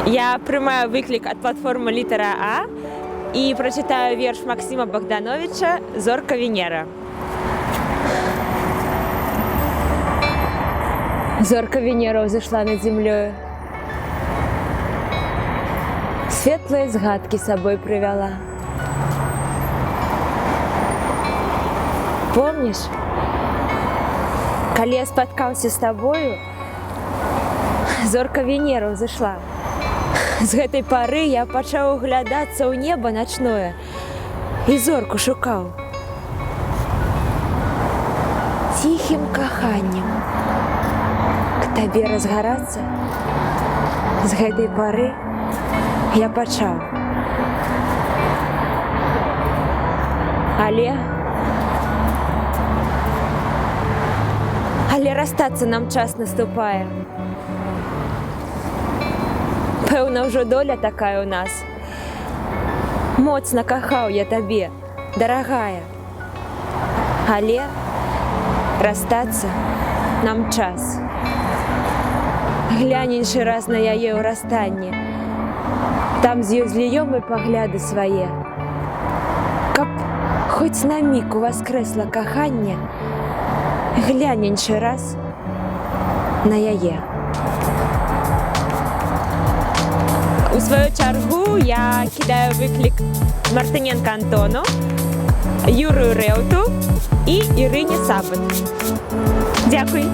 Я приймаю виклик від платформи «Літера А» і прочитаю вірш Максима Богдановича «Зорка Венера». Зорка Венера взошла над землей, светлые згадки с собой привела. Помнишь, коли я споткался с тобою, зорка Венера взошла. З гэтай пары я пачаў углядацца ў неба начное і зорку шукаў. Ціхім каханнем к табе разгарацца з гэтай пары я пачаў. Але расстацца нам час наступае. Пэўна, ўжо доля такая ў нас. Моцна кахаў я табе, дарагая. Але расстацца нам час. Глянь іншы раз на яе ў расстанні. Там з ёй зліём і пагляды свае. Каб хоць на міг уваскрэсла каханне, глянь іншы раз на яе. У свою чаргу я кидаю виклик Мартиненко Антону, Юрію Реуту і Ірині Сабит. Дякую.